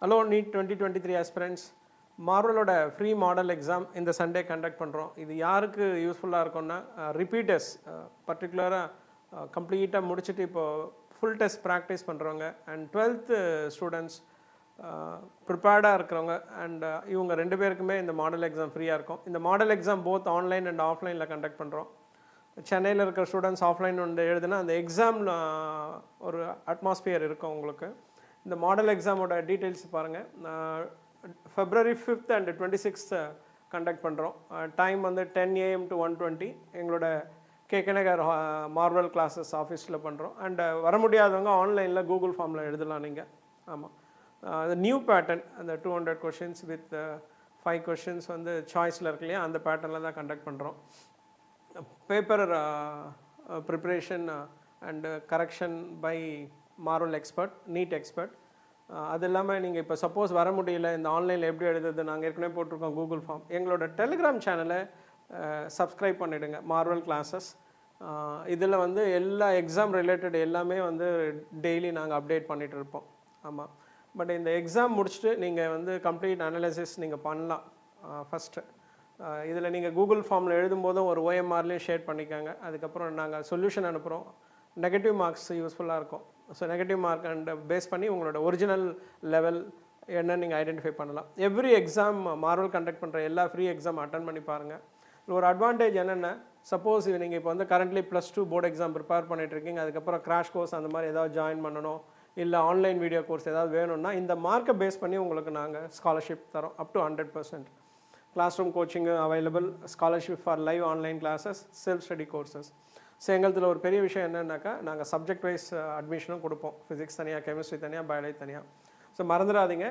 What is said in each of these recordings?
Hello NEET 2023 aspirants. மார்வலோட free model exam இந்த Sunday conduct பண்ணுறோம். இது யாருக்கு யூஸ்ஃபுல்லாக இருக்கும்னா ரிப்பீட்டர்ஸ், பர்டிகுலராக கம்ப்ளீட்டாக முடிச்சுட்டு இப்போது ஃபுல் டெஸ்ட் ப்ராக்டிஸ் பண்ணுறவங்க அண்ட் 12th ஸ்டூடெண்ட்ஸ் ப்ரிப்பேர்டாக இருக்கிறவங்க அண்ட் இவங்க ரெண்டு பேருக்குமே இந்த மாடல் எக்ஸாம் ஃப்ரீயாக இருக்கும். இந்த model exam both online and ஆஃப்லைனில் கண்டக்ட் பண்ணுறோம். சென்னையில் இருக்கிற ஸ்டூடெண்ட்ஸ் ஆஃப்லைன் வந்து எழுதுனா அந்த எக்ஸாம் ஒரு அட்மாஸ்பியர் இருக்கும் உங்களுக்கு. இந்த மாடல் எக்ஸாமோட டீட்டெயில்ஸ் பாருங்கள். February 5th and 26th conduct பண்ணுறோம். டைம் வந்து 10 AM to 1:20 எங்களோட 𝗡𝗘𝗘𝗧 மார்வல் கிளாஸஸ் ஆஃபீஸில் பண்ணுறோம். அண்ட் வர முடியாதவங்க ஆன்லைனில் கூகுள் ஃபார்மில் எழுதலாம் நீங்கள். ஆமாம், நியூ பேட்டர்ன் அந்த 200 questions வித் 5 questions வந்து சாய்ஸில் இருக்கு இல்லையா, அந்த பேட்டர்னில் தான் கண்டக்ட் பண்ணுறோம். Paper preparation and correction by Marvel expert, NEET expert. அது இல்லாமல் நீங்கள் இப்போ சப்போஸ் வர முடியல, இந்த ஆன்லைனில் எப்படி எழுதுறது நாங்கள் ஏற்கனவே போட்டிருக்கோம் கூகுள் ஃபார்ம். எங்களோட டெலிகிராம் சேனலை சப்ஸ்கிரைப் பண்ணிவிடுங்க, மார்வல் கிளாஸஸ். இதில் வந்து எல்லா எக்ஸாம் ரிலேட்டட் எல்லாமே வந்து டெய்லி நாங்கள் அப்டேட் பண்ணிகிட்டு இருப்போம். ஆமாம், பட் இந்த எக்ஸாம் முடிச்சுட்டு நீங்கள் வந்து கம்ப்ளீட் அனலைசிஸ் நீங்கள் பண்ணலாம். ஃபஸ்ட்டு இதில் நீங்கள் கூகுள் ஃபார்மில் எழுதும்போதும் ஒரு OMRலேயும் ஷேர் பண்ணிக்காங்க. அதுக்கப்புறம் நாங்கள் சொல்யூஷன் அனுப்புகிறோம். நெகட்டிவ் மார்க்ஸ் யூஸ்ஃபுல்லாக இருக்கும். So negative mark and base பண்ணி உங்களோட ஒரிஜினல் லெவல் என்ன நீங்கள் ஐடென்டிஃபை பண்ணலாம். எவ்ரி எக்ஸாம் மார்வல் கண்டக்ட் பண்ணுற எல்லா ஃப்ரீ எக்ஸாம் அட்டன் பண்ணி பாருங்கள். ஒரு அட்வான்டேஜ் என்னென்ன, சப்போஸ் நீங்கள் இப்போ வந்து கரண்ட்லி +2 போர்டு எக்ஸாம் ப்ரிப்பேர் பண்ணிட்டுருக்கீங்க, அதுக்கப்புறம் கிராஷ் கோர்ஸ் அந்த மாதிரி ஏதாவது ஜாயின் பண்ணணும், இல்லை ஆன்லைன் வீடியோ கோர்ஸ் ஏதாவது வேணும்னா இந்த மார்க்கை பேஸ் பண்ணி உங்களுக்கு நாங்கள் ஸ்காலர்ஷிப் தரோம் up to 100%. Classroom coaching available, scholarship for live online classes, self study courses. So எங்களதில் ஒரு பெரிய விஷயம் என்னென்னாக்கா நாங்கள் சப்ஜெக்ட் வைஸ் அட்மிஷனும் கொடுப்போம். ஃபிசிக்ஸ் தனியாக, கெமிஸ்ட்ரி தனியாக, பயாலஜி தனியாக. ஸோ மறந்துடாதீங்க,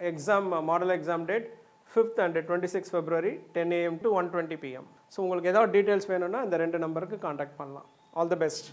exam model exam date 5th and 26th February 10 AM to 1:20 PM. So உங்களுக்கு ஏதாவது டீட்டெயில்ஸ் வேணும்னா இந்த 2 நம்பருக்கு காண்டாக்ட் பண்ணலாம். All the best.